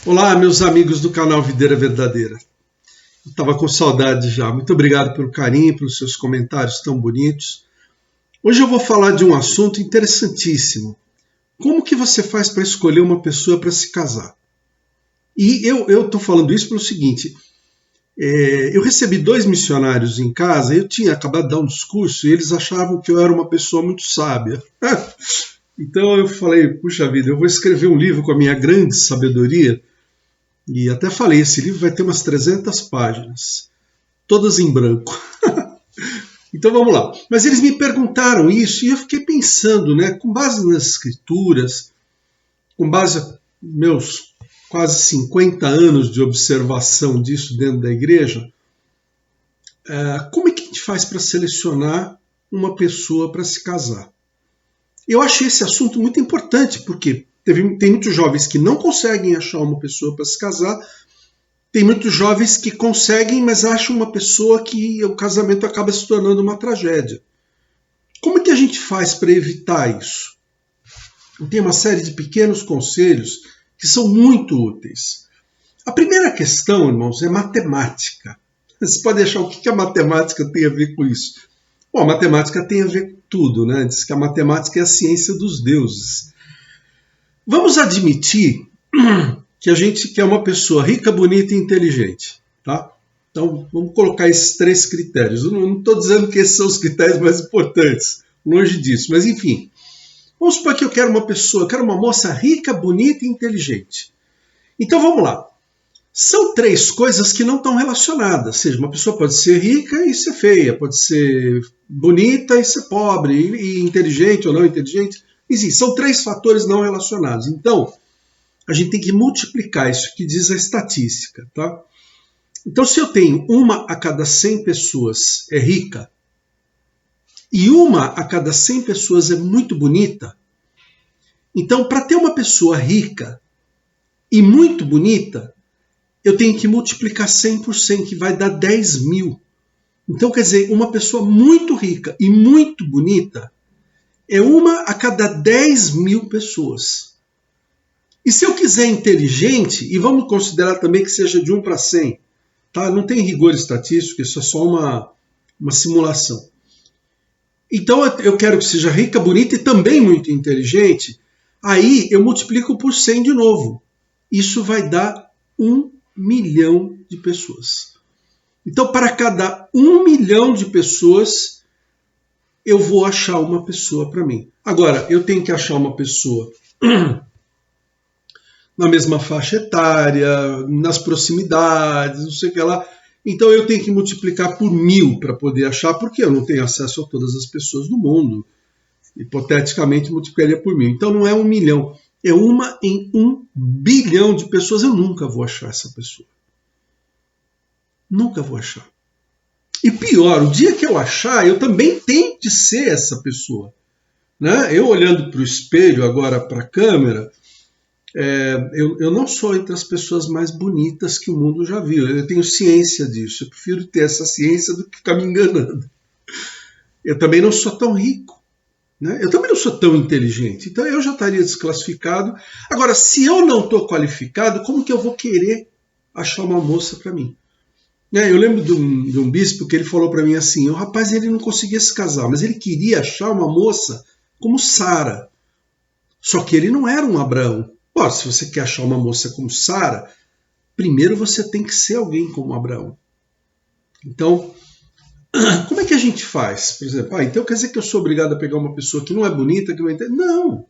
Olá, meus amigos do canal Videira Verdadeira. Estava com saudade já. Muito obrigado pelo carinho, pelos seus comentários tão bonitos. Hoje eu vou falar de um assunto interessantíssimo. Como que você faz para escolher uma pessoa para se casar? E eu estou falando isso pelo seguinte. Eu recebi 2 missionários em casa, eu tinha acabado de dar um discurso e eles achavam que eu era uma pessoa muito sábia. Então eu falei, puxa vida, eu vou escrever um livro com a minha grande sabedoria. E até falei, esse livro vai ter umas 300 páginas, todas em branco. Então vamos lá. Mas eles me perguntaram isso e eu fiquei pensando, né, com base nas escrituras, com base nos meus quase 50 anos de observação disso dentro da igreja, como é que a gente faz para selecionar uma pessoa para se casar? Eu achei esse assunto muito importante, porque tem muitos jovens que não conseguem achar uma pessoa para se casar, tem muitos jovens que conseguem, mas acham uma pessoa que o casamento acaba se tornando uma tragédia. Como é que a gente faz para evitar isso? Tem uma série de pequenos conselhos que são muito úteis. A primeira questão, irmãos, é matemática. Você pode achar o que a matemática tem a ver com isso? Bom, a matemática tem a ver com tudo, né? Diz que a matemática é a ciência dos deuses. Vamos admitir que a gente quer uma pessoa rica, bonita e inteligente, tá? Então, vamos colocar esses 3 critérios. Eu não estou dizendo que esses são os critérios mais importantes, longe disso, mas enfim. Vamos supor que eu quero uma moça rica, bonita e inteligente. Então, vamos lá. São 3 coisas que não estão relacionadas. Ou seja, uma pessoa pode ser rica e ser feia, pode ser bonita e ser pobre, e inteligente ou não inteligente. Enfim, são 3 fatores não relacionados. Então, a gente tem que multiplicar isso que diz a estatística, tá? Então, se eu tenho 1 a cada 100 pessoas é rica e 1 a cada 100 pessoas é muito bonita, então, para ter uma pessoa rica e muito bonita, eu tenho que multiplicar 100 por 100, que vai dar 10 mil. Então, quer dizer, uma pessoa muito rica e muito bonita é 1 a cada 10 mil pessoas. E se eu quiser inteligente, e vamos considerar também que seja de 1 para 100, tá? Não tem rigor estatístico, isso é só uma simulação. Então eu quero que seja rica, bonita e também muito inteligente, aí eu multiplico por 100 de novo. Isso vai dar 1 milhão de pessoas. Então, para cada 1 milhão de pessoas, eu vou achar uma pessoa para mim. Agora, eu tenho que achar uma pessoa na mesma faixa etária, nas proximidades, não sei o que lá. Então eu tenho que multiplicar por 1000 para poder achar, porque eu não tenho acesso a todas as pessoas do mundo. Hipoteticamente, multiplicaria por 1000. Então não é 1 milhão, é 1 em 1 bilhão de pessoas. Eu nunca vou achar essa pessoa. Nunca vou achar. E pior, o dia que eu achar, eu também tenho de ser essa pessoa. Né? Eu olhando para o espelho, agora para a câmera, eu não sou entre as pessoas mais bonitas que o mundo já viu. Eu tenho ciência disso. Eu prefiro ter essa ciência do que ficar me enganando. Eu também não sou tão rico. Né? Eu também não sou tão inteligente. Então eu já estaria desclassificado. Agora, se eu não estou qualificado, como que eu vou querer achar uma moça para mim? Eu lembro de um bispo que ele falou para mim assim, o rapaz ele não conseguia se casar, mas ele queria achar uma moça como Sara. Só que ele não era um Abraão. Ora, se você quer achar uma moça como Sara, primeiro você tem que ser alguém como Abraão. Então, como é que a gente faz? Por exemplo, então quer dizer que eu sou obrigado a pegar uma pessoa que não é bonita, que não entende? Não.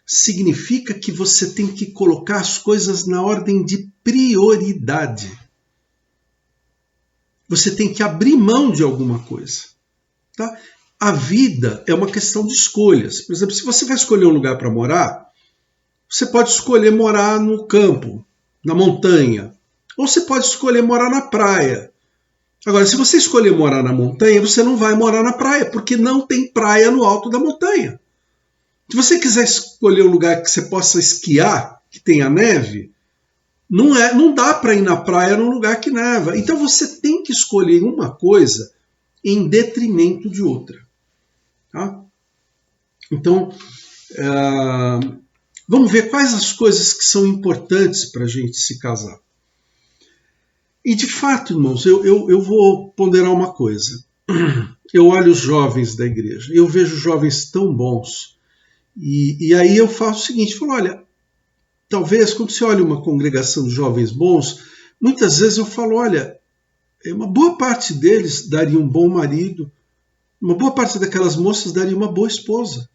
Significa que você tem que colocar as coisas na ordem de prioridade. Você tem que abrir mão de alguma coisa. Tá? A vida é uma questão de escolhas. Por exemplo, se você vai escolher um lugar para morar, você pode escolher morar no campo, na montanha, ou você pode escolher morar na praia. Agora, se você escolher morar na montanha, você não vai morar na praia, porque não tem praia no alto da montanha. Se você quiser escolher um lugar que você possa esquiar, que tenha neve, não dá para ir na praia num lugar que neva. Então você tem que escolher uma coisa em detrimento de outra. Tá? Então, Vamos ver quais as coisas que são importantes para a gente se casar. E de fato, irmãos, eu vou ponderar uma coisa. Eu olho os jovens da igreja, eu vejo jovens tão bons, e aí eu faço o seguinte, falo, olha, talvez quando você olha uma congregação de jovens bons, muitas vezes eu falo, olha, uma boa parte deles daria um bom marido, uma boa parte daquelas moças daria uma boa esposa.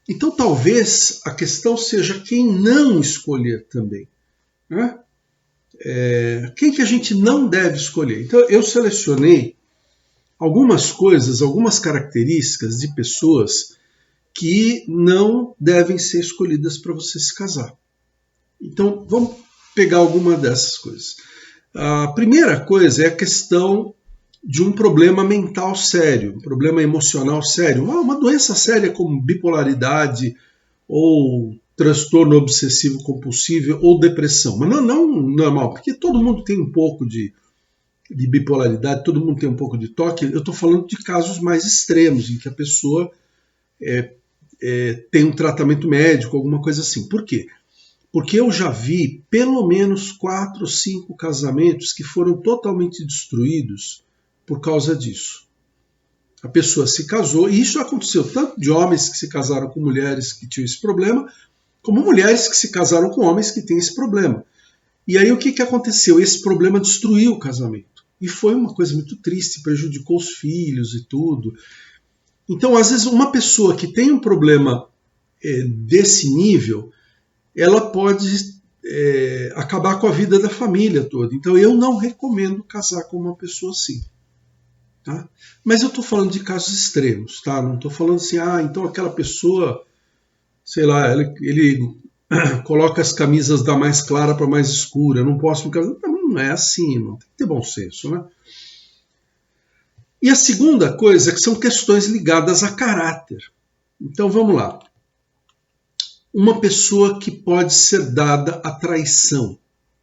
Então talvez a questão seja quem não escolher também, né? Quem que a gente não deve escolher? Então eu selecionei algumas coisas, algumas características de pessoas que não devem ser escolhidas para você se casar. Então vamos pegar alguma dessas coisas. A primeira coisa é a questão de um problema mental sério, um problema emocional sério, uma doença séria como bipolaridade ou transtorno obsessivo compulsivo ou depressão. Mas não normal, porque todo mundo tem um pouco de bipolaridade, todo mundo tem um pouco de toque. Eu estou falando de casos mais extremos, em que a pessoa tem um tratamento médico, alguma coisa assim. Por quê? Porque eu já vi pelo menos 4 ou 5 casamentos que foram totalmente destruídos por causa disso. A pessoa se casou, e isso aconteceu tanto de homens que se casaram com mulheres que tinham esse problema, como mulheres que se casaram com homens que têm esse problema. E aí o que aconteceu? Esse problema destruiu o casamento. E foi uma coisa muito triste, prejudicou os filhos e tudo. Então, às vezes, uma pessoa que tem um problema desse nível, ela pode acabar com a vida da família toda. Então, eu não recomendo casar com uma pessoa assim. Tá? Mas eu estou falando de casos extremos, tá? Não estou falando assim, então aquela pessoa, sei lá, ele coloca as camisas da mais clara para mais escura, eu não posso me casar. Não é assim, não tem que ter bom senso, né? E a segunda coisa é que são questões ligadas a caráter. Então vamos lá. Uma pessoa que pode ser dada a traição,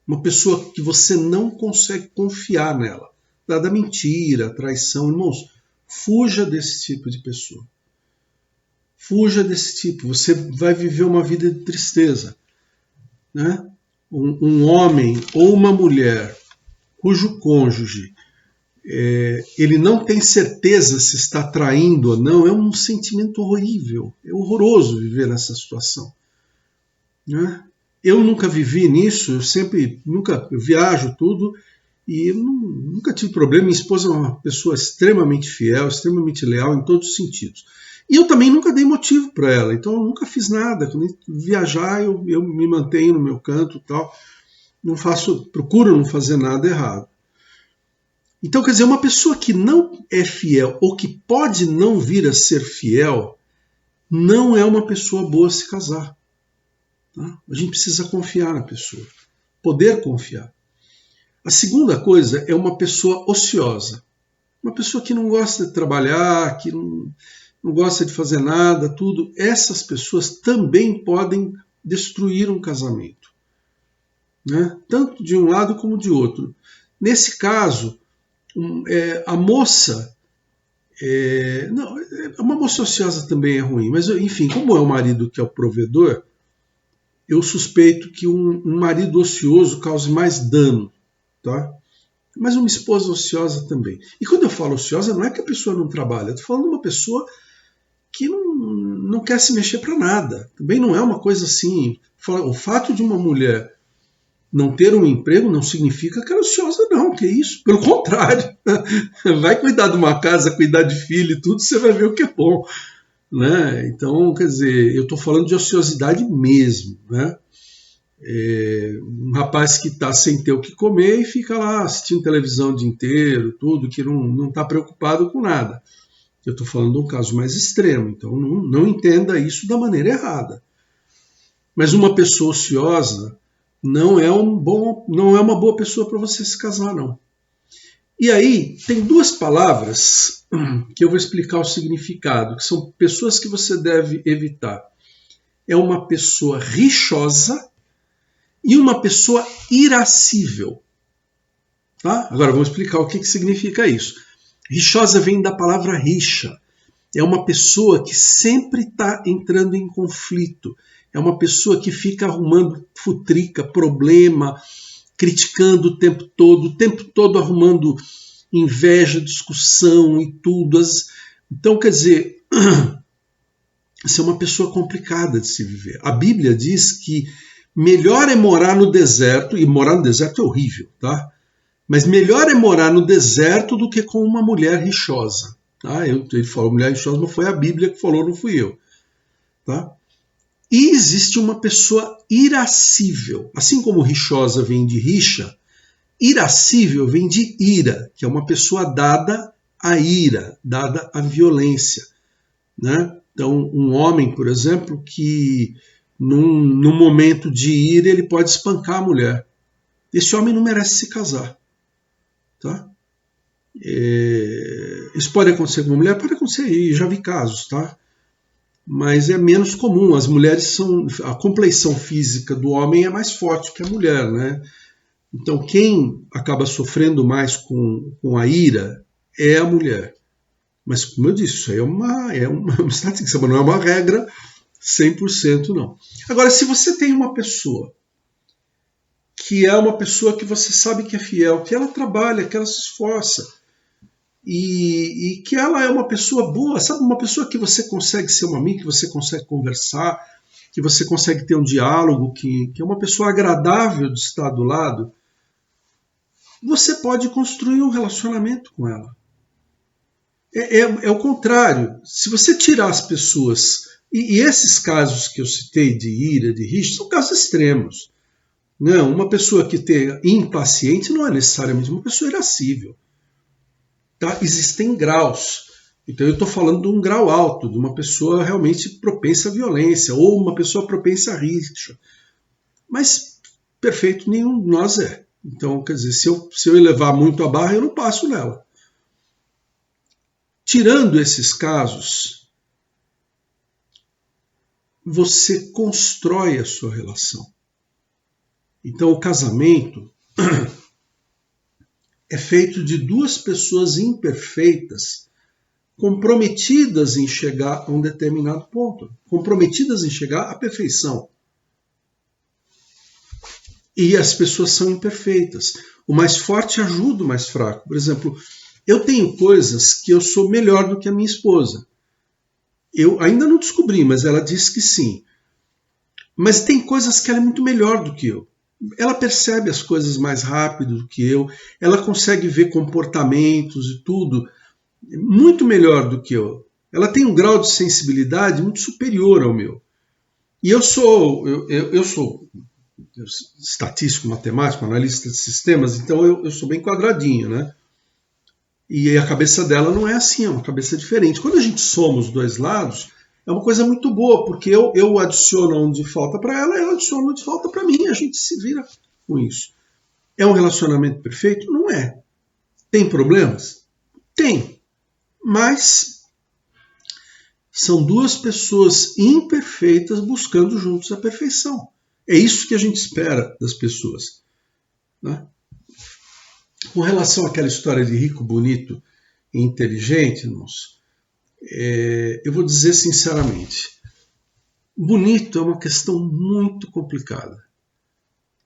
uma pessoa que você não consegue confiar nela, dada a mentira, a traição, irmãos, fuja desse tipo de pessoa. Fuja desse tipo, você vai viver uma vida de tristeza. Né? Um homem ou uma mulher cujo cônjuge ele não tem certeza se está traindo ou não, é um sentimento horrível, é horroroso viver nessa situação. Né? Eu nunca vivi nisso, eu viajo tudo e nunca tive problema. Minha esposa é uma pessoa extremamente fiel, extremamente leal em todos os sentidos. E eu também nunca dei motivo para ela, então eu nunca fiz nada. Quando viajar, eu me mantenho no meu canto e tal. Procuro não fazer nada errado. Então, quer dizer, uma pessoa que não é fiel ou que pode não vir a ser fiel, não é uma pessoa boa a se casar. Tá? A gente precisa confiar na pessoa, poder confiar. A segunda coisa é uma pessoa ociosa. Uma pessoa que não gosta de trabalhar, que não gosta de fazer nada, tudo. Essas pessoas também podem destruir um casamento. Né? Tanto de um lado como de outro. Nesse caso, a moça... uma moça ociosa também é ruim, mas enfim, como é o marido que é o provedor, eu suspeito que um marido ocioso cause mais dano. Tá? Mas uma esposa ociosa também. E quando eu falo ociosa, não é que a pessoa não trabalha, eu estou falando de uma pessoa que não quer se mexer para nada. Também não é uma coisa assim. O fato de uma mulher não ter um emprego não significa que ela é ociosa, não. Que isso? Pelo contrário. Vai cuidar de uma casa, cuidar de filho e tudo, você vai ver o que é bom. Né? Então, quer dizer, eu estou falando de ociosidade mesmo. Né? Um rapaz que está sem ter o que comer e fica lá assistindo televisão o dia inteiro, tudo, que não está preocupado com nada. Eu estou falando de um caso mais extremo, então não entenda isso da maneira errada. Mas uma pessoa ociosa não é uma boa pessoa para você se casar, não. E aí, tem 2 palavras que eu vou explicar o significado, que são pessoas que você deve evitar. É uma pessoa rixosa e uma pessoa irascível. Tá? Agora vamos explicar o que significa isso. Rixosa vem da palavra rixa. É uma pessoa que sempre está entrando em conflito, é uma pessoa que fica arrumando futrica, problema, criticando o tempo todo arrumando inveja, discussão e tudo. Então, quer dizer, essa é uma pessoa complicada de se viver. A Bíblia diz que melhor é morar no deserto, e morar no deserto é horrível, tá? Mas melhor é morar no deserto do que com uma mulher rixosa. Tá? Ele falou mulher rixosa, mas foi a Bíblia que falou, não fui eu. Tá? E existe uma pessoa irascível. Assim como rixosa vem de rixa, irascível vem de ira, que é uma pessoa dada à ira, dada à violência. Né? Então, um homem, por exemplo, que num momento de ira ele pode espancar a mulher. Esse homem não merece se casar. Tá? Isso pode acontecer com uma mulher? Pode acontecer, e já vi casos, tá? Mas é menos comum. As mulheres a compleição física do homem é mais forte que a mulher, né? Então quem acaba sofrendo mais com a ira é a mulher. Mas como eu disse, isso aí é uma estatística, não é uma regra 100% não. Agora, se você tem uma pessoa que é uma pessoa que você sabe que é fiel, que ela trabalha, que ela se esforça, e que ela é uma pessoa boa, sabe? Uma pessoa que você consegue ser um amigo, que você consegue conversar, que você consegue ter um diálogo, que é uma pessoa agradável de estar do lado, você pode construir um relacionamento com ela. É o contrário. Se você tirar as pessoas, e esses casos que eu citei de ira, de rixa, são casos extremos. Não, uma pessoa que é impaciente não é necessariamente uma pessoa irascível. Tá? Existem graus. Então eu estou falando de um grau alto, de uma pessoa realmente propensa à violência, ou uma pessoa propensa à rixa. Mas perfeito nenhum de nós é. Então, quer dizer, se eu elevar muito a barra, eu não passo nela. Tirando esses casos, você constrói a sua relação. Então, o casamento é feito de duas pessoas imperfeitas, comprometidas em chegar a um determinado ponto, comprometidas em chegar à perfeição. E as pessoas são imperfeitas. O mais forte ajuda o mais fraco. Por exemplo, eu tenho coisas que eu sou melhor do que a minha esposa. Eu ainda não descobri, mas ela disse que sim. Mas tem coisas que ela é muito melhor do que eu. Ela percebe as coisas mais rápido do que eu, ela consegue ver comportamentos e tudo muito melhor do que eu. Ela tem um grau de sensibilidade muito superior ao meu. E eu sou estatístico, matemático, analista de sistemas, então eu sou bem quadradinho, né? E a cabeça dela não é assim, é uma cabeça diferente. Quando a gente soma os dois lados, é uma coisa muito boa, porque eu adiciono onde falta para ela, ela adiciona onde falta para mim, a gente se vira com isso. É um relacionamento perfeito? Não é. Tem problemas? Tem. Mas são duas pessoas imperfeitas buscando juntos a perfeição. É isso que a gente espera das pessoas. Né? Com relação àquela história de rico, bonito e inteligente, irmãos, eu vou dizer sinceramente, bonito é uma questão muito complicada.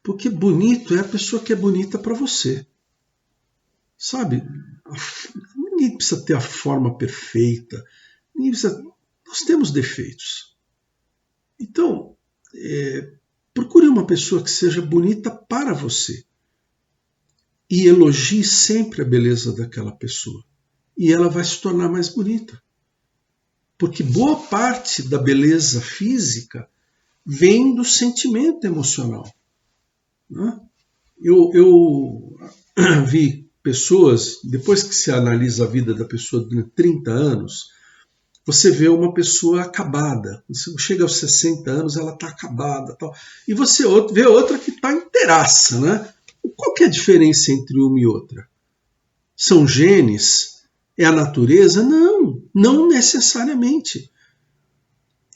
Porque bonito é a pessoa que é bonita para você. Sabe? Ninguém precisa ter a forma perfeita. Nós temos defeitos. Então, procure uma pessoa que seja bonita para você. E elogie sempre a beleza daquela pessoa. E ela vai se tornar mais bonita. Porque boa parte da beleza física vem do sentimento emocional. Né? Eu vi pessoas, depois que se analisa a vida da pessoa durante 30 anos, você vê uma pessoa acabada. Você chega aos 60 anos, ela está acabada. Tal. E você vê outra que está inteiraça. Né? Qual que é a diferença entre uma e outra? São genes? É a natureza? Não, não necessariamente.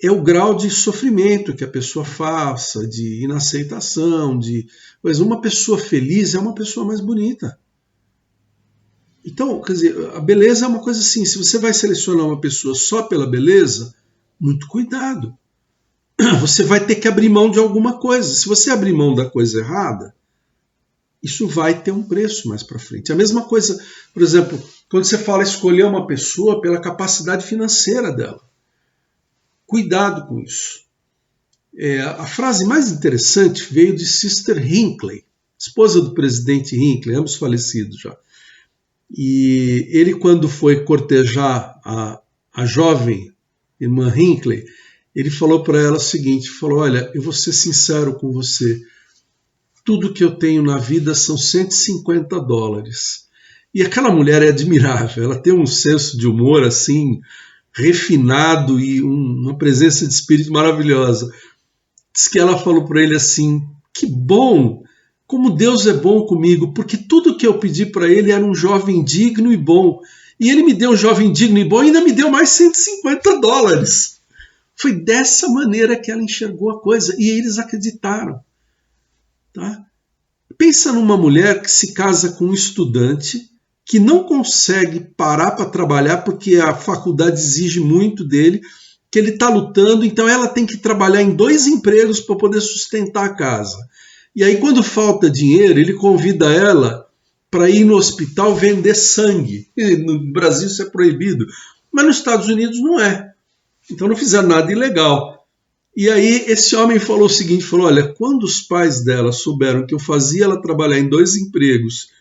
É o grau de sofrimento que a pessoa faça, de inaceitação, mas uma pessoa feliz é uma pessoa mais bonita. Então, quer dizer, a beleza é uma coisa assim, se você vai selecionar uma pessoa só pela beleza, muito cuidado. você vai ter que abrir mão de alguma coisa. Se você abrir mão da coisa errada, isso vai ter um preço mais para frente. A mesma coisa, por exemplo, quando você fala escolher uma pessoa pela capacidade financeira dela. Cuidado com isso. A frase mais interessante veio de Sister Hinckley, esposa do presidente Hinckley, ambos falecidos já. E ele, quando foi cortejar a jovem irmã Hinckley, ele falou para ela o seguinte, falou, olha, eu vou ser sincero com você, tudo que eu tenho na vida são $150. E aquela mulher é admirável, ela tem um senso de humor assim, refinado e uma presença de espírito maravilhosa. Diz que ela falou para ele assim, que bom, como Deus é bom comigo, porque tudo que eu pedi para ele era um jovem digno e bom. E ele me deu um jovem digno e bom e ainda me deu mais $150. Foi dessa maneira que ela enxergou a coisa e eles acreditaram. Tá? Pensa numa mulher que se casa com um estudante que não consegue parar para trabalhar porque a faculdade exige muito dele, que ele está lutando, então ela tem que trabalhar em 2 empregos para poder sustentar a casa. E aí quando falta dinheiro, ele convida ela para ir no hospital vender sangue. No Brasil isso é proibido, mas nos Estados Unidos não é. Então não fizeram nada ilegal. E aí esse homem falou o seguinte, falou, olha, quando os pais dela souberam que eu fazia ela trabalhar em 2 empregos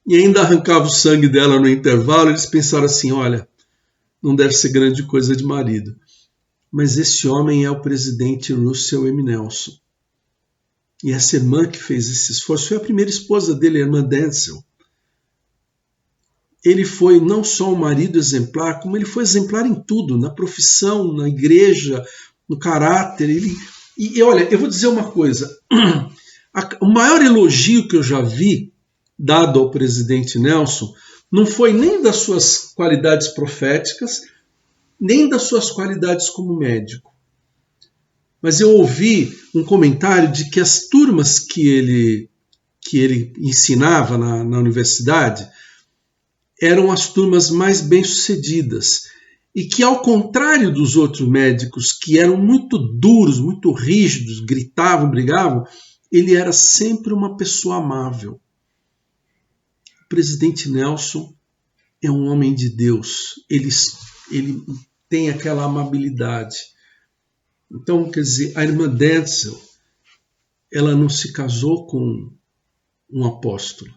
e ainda arrancava o sangue dela no intervalo, eles pensaram assim, olha, não deve ser grande coisa de marido. Mas esse homem é o presidente Russell M. Nelson. E essa irmã que fez esse esforço foi a primeira esposa dele, a irmã Denzel. Ele foi não só um marido exemplar, como ele foi exemplar em tudo, na profissão, na igreja, no caráter. E olha, eu vou dizer uma coisa, o maior elogio que eu já vi dado ao presidente Nelson não foi nem das suas qualidades proféticas, nem das suas qualidades como médico. Mas eu ouvi um comentário de que as turmas que ele ensinava na universidade eram as turmas mais bem-sucedidas. E que, ao contrário dos outros médicos, que eram muito duros, muito rígidos, gritavam, brigavam, ele era sempre uma pessoa amável. O presidente Nelson é um homem de Deus. Ele tem aquela amabilidade. Então, quer dizer, a irmã Denzel, ela não se casou com um apóstolo,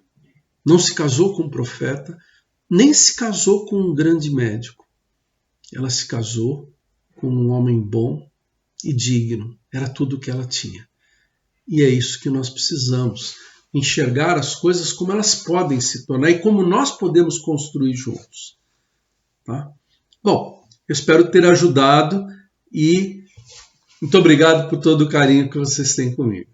não se casou com um profeta, nem se casou com um grande médico. Ela se casou com um homem bom e digno. Era tudo o que ela tinha. E é isso que nós precisamos. Enxergar as coisas como elas podem se tornar e como nós podemos construir juntos. Tá? Bom, eu espero ter ajudado e muito obrigado por todo o carinho que vocês têm comigo.